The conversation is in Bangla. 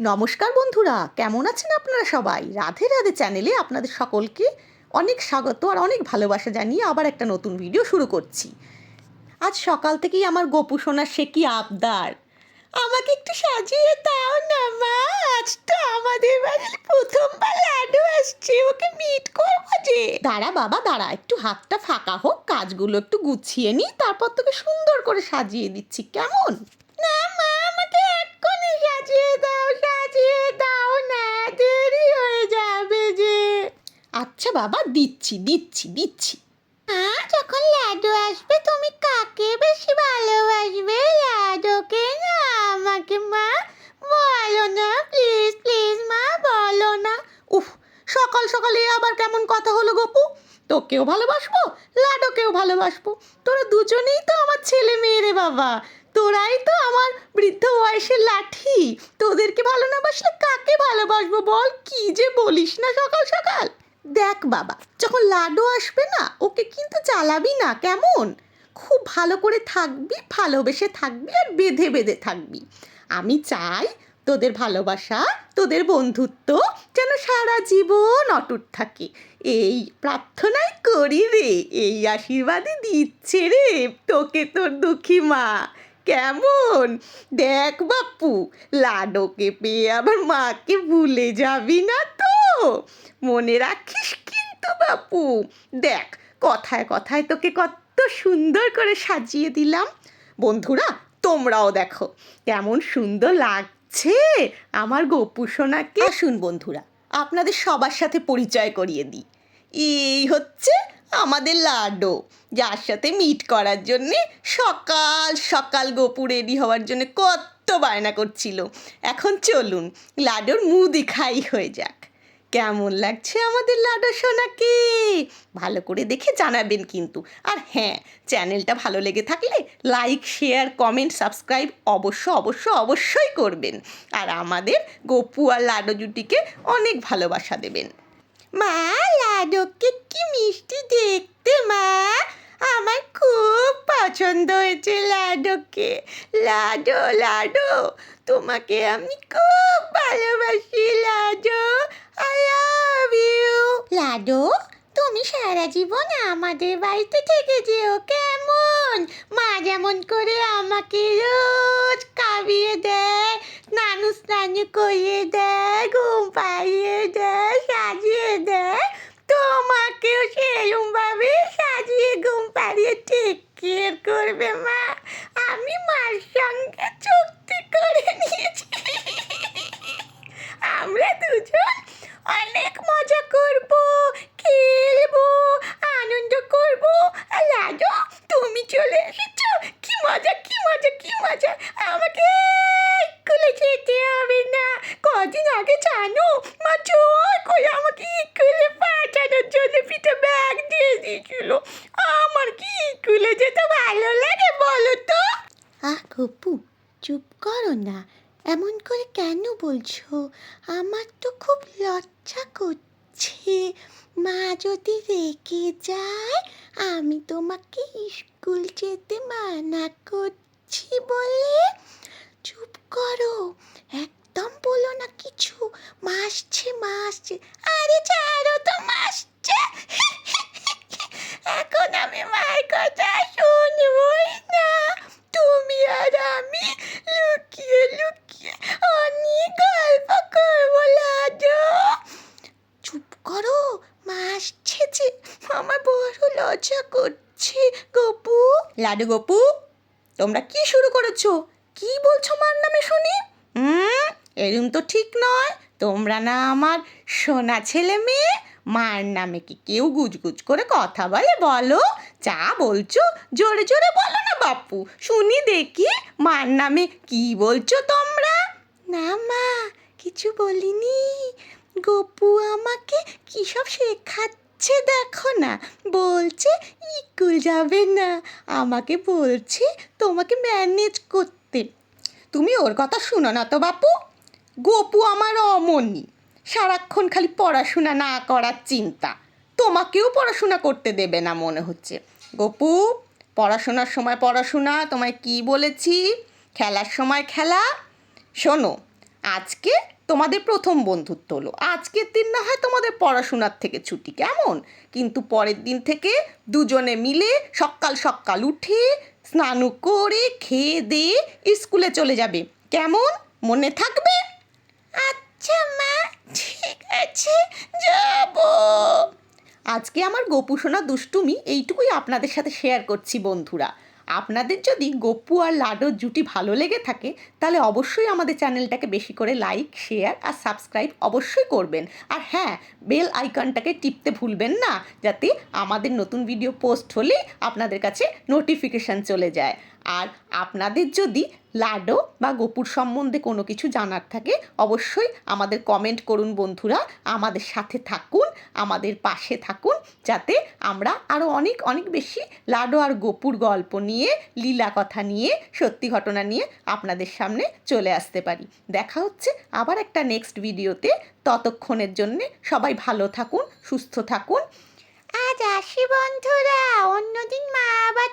নমস্কার বন্ধুরা, কেমন আছেন আপনারা সবাই? রাধে রাধে চ্যানেলে আপনাদের সকলকে অনেক স্বাগত আর অনেক ভালোবাসা জানিয়ে আবার একটা নতুন ভিডিও শুরু করছি। আজ সকাল থেকেই আমার গোপু সোনার সে কি আবদার, আমাকে একটু সাজিয়ে দাও না মা, আজ তো আমাদের বাড়ির প্রথমবার লাড্ডু আসছে, ওকে মিট করবো যে। দাঁড়া বাবা দাঁড়া, একটু হাতটা ফাঁকা হোক, কাজগুলো একটু গুছিয়ে নিই, তারপর তোকে সুন্দর করে সাজিয়ে দিচ্ছি, কেমন? না মা, আমাকে এক্ষুনি সাজিয়ে দাও না, দেরি হয়ে যাবে যে। আচ্ছা বাবা, দিচ্ছি দিচ্ছি দিচ্ছি। যখন লাড্ডু আসবে তুমি কাকে বেশি ভালোবাসবে, লাড্ডুকে না আমাকে? মা বলো না, প্লিজ প্লিজ মা বলো না। উফ, সকাল সকালে আবার কেমন কথা হলো গপু? তোকেও ভালোবাসবো, লাড্ডুকেও ভালোবাসবো, তোরা দুজনেই তো আমার ছেলে মেয়ে রে বাবা, তোরাই তো আমার বৃদ্ধ বয়সের লাঠি, তোদেরকে ভালো না বাসলে কাকে ভালোবাসবো বল? কি যে বলিস না সকাল সকাল। দেখ বাবা, যখন লাড্ডু আসবে না, ওকে কিন্তু জ্বালাবি না, কেমন? খুব ভালো করে থাকবি, ভালোবেসে থাকবি আর বেঁধে বেঁধে থাকবি। আমি চাই তোদের ভালোবাসা, তোদের বন্ধুত্ব যেন সারা জীবন অটুট থাকে, এই প্রার্থনাই করি রে, এই আশীর্বাদই দিচ্ছে রে তোকে তোর দুঃখী মা, কেমন? দেখ বাপু, লাডোকে পেয়ে আবার মাকে ভুলে যাবি না তো, মনে রাখিস কিন্তু বাপু। দেখ, কথায় কথায় তোকে কত সুন্দর করে সাজিয়ে দিলাম। বন্ধুরা তোমরাও দেখো কেমন সুন্দর লাগছে আমার গোপু সোনাকে। আসুন বন্ধুরা, আপনাদের সবার সাথে পরিচয় করিয়ে দিই। এই হচ্ছে আমাদের লাড্ডু, যার সাথে মিট করার জন্যে সকাল সকাল গোপু রেডি হওয়ার জন্য কত বায়না করছিল। এখন চলুন লাড্ডুর মুখ দেখাই হয়ে যাক। কেমন লাগছে আমাদের লাড্ডু সোনাকে? ভালো করে দেখে জানাবেন কিন্তু। আর হ্যাঁ, চ্যানেলটা ভালো লেগে থাকলে লাইক, শেয়ার, কমেন্ট, সাবস্ক্রাইব অবশ্যই করবেন। আর আমাদের গপু আর লাড্ডু জুটিকে অনেক ভালোবাসা দেবেন। মা, লাড্ডুকে কি মিষ্টি দেখতে মা, আমার খুব পছন্দ হয়েছে লাড্ডুকে। লাড্ডু লাড্ডু, তোমাকে আমি খুব ভালোবাসি Laddu, I love you. Laddu, তুমি সারা জীবন আমাদের বাড়িতে থেকে যেও, কেমন? মা যেমন করে আমাকে রোজ খাইয়ে দেয়, স্নান করিয়ে দেয়, ঘুম পাড়িয়ে দেয়, সাজিয়ে দেয়, তোমাকেও সেরকমভাবে সাজিয়ে ঘুম পাড়িয়ে টেক কেয়ার করবে মা। আমি মার সঙ্গে চুক্তি করে নিয়েছি, আমরা দুজন অনেক মজা করব, খেলবো, আনন্দ করব। আর লাড্ডু, তুমি চলে এসেছো, কি মজা কি মজা কি মজা। আমাকে স্কুলে যেতে হবে না, কদিন আগে জানো মা জোর করে আমাকে স্কুলে পাঠানোর জন্য পিঠে ব্যাগ দিয়ে দিয়েছিল। আমার কি স্কুলে যেতে ভালো লাগে বলো তো? গপু, চুপ করো না, এমন করে কেন বলছো? আমার তো খুব লজ্জা করছে, মা যদি রেগে যায়, আমি তোমাকে স্কুল যেতে মানা করছি বলে। চুপ করো, একদম বলো না কিছু, মাসছে। আরে ছাড়ো তো, মাসছে। এখন আমি মায়ের কথা শুনবই না, তুমি আর আমি লুকিয়ে লুকিয়ে অনেক গল্প করবো লাড্ডু। চুপ করো, মা আসছে যে, আমার বড় লজ্জা করছে গপু। লাড্ডু গপু, তোমরা কি শুরু করেছো? কি বলছো মার নামে শুনি? এরম তো ঠিক নয়, তোমরা না আমার সোনা ছেলে মেয়ে, মার নামে কি কেউ গুজগুজ করে কথা বলে বলো? যা বলছো জোরে জোরে বলো না বাপু, শুনি দেখি মার নামে কি বলছো তোমরা। না মা, কিছু বলিনি, গপু আমাকে কী সব শেখাচ্ছে দেখো না, বলছে স্কুল যাবে না, আমাকে বলছে তোমাকে ম্যানেজ করতে। তুমি ওর কথা শুনো না তো বাপু, গপু আমার অমনি, সারাক্ষণ খালি পড়াশোনা না করার চিন্তা, তোমাকেও পড়াশোনা করতে দেবে না মনে হচ্ছে। গপু, পড়াশোনার সময় পড়াশোনা, তোমায় কি বলেছি, খেলার সময় খেলা। শোনো, আজকে তোমাদের প্রথম বন্ধুত্ব হলো, আজকের দিন না হয় তোমাদের পড়াশোনার থেকে ছুটি, কেমন? কিন্তু পরের দিন থেকে দুজনে মিলে সকাল সকাল উঠে স্নান করে খেয়ে দিয়ে স্কুলে চলে যাবে, কেমন? মনে থাকবে? আচ্ছা মা, ঠিক আছে, যাব। আজকে আমার গপু সোনা দুষ্টুমি এইটুকুই আপনাদের সাথে শেয়ার করছি বন্ধুরা। আপনাদের যদি গপু আর লাডোর জুটি ভালো লেগে থাকে তাহলে অবশ্যই আমাদের চ্যানেলটাকে বেশি করে লাইক, শেয়ার আর সাবস্ক্রাইব অবশ্যই করবেন। আর হ্যাঁ, বেল আইকনটাকে টিপতে ভুলবেন না, যাতে আমাদের নতুন ভিডিও পোস্ট হলে আপনাদের কাছে নোটিফিকেশান চলে যায়। আর আপনাদের যদি লাডো বা গপুর সম্বন্ধে কোনো কিছু জানার থাকে অবশ্যই আমাদের কমেন্ট করুন বন্ধুরা, আমাদের সাথে থাকুন, আমাদের পাশে থাকুন, যাতে আমরা আরও অনেক অনেক বেশি লাডো আর গপুর গল্প নিয়ে, লীলা কথা নিয়ে, সত্যি ঘটনা নিয়ে আপনাদের সামনে চলে আসতে পারি। দেখা হচ্ছে আবার একটা নেক্সট ভিডিওতে। ততক্ষণের জন্যে সবাই ভালো থাকুন, সুস্থ থাকুন। আজ আসি বন্ধুরা, অন্যদিন মা আবার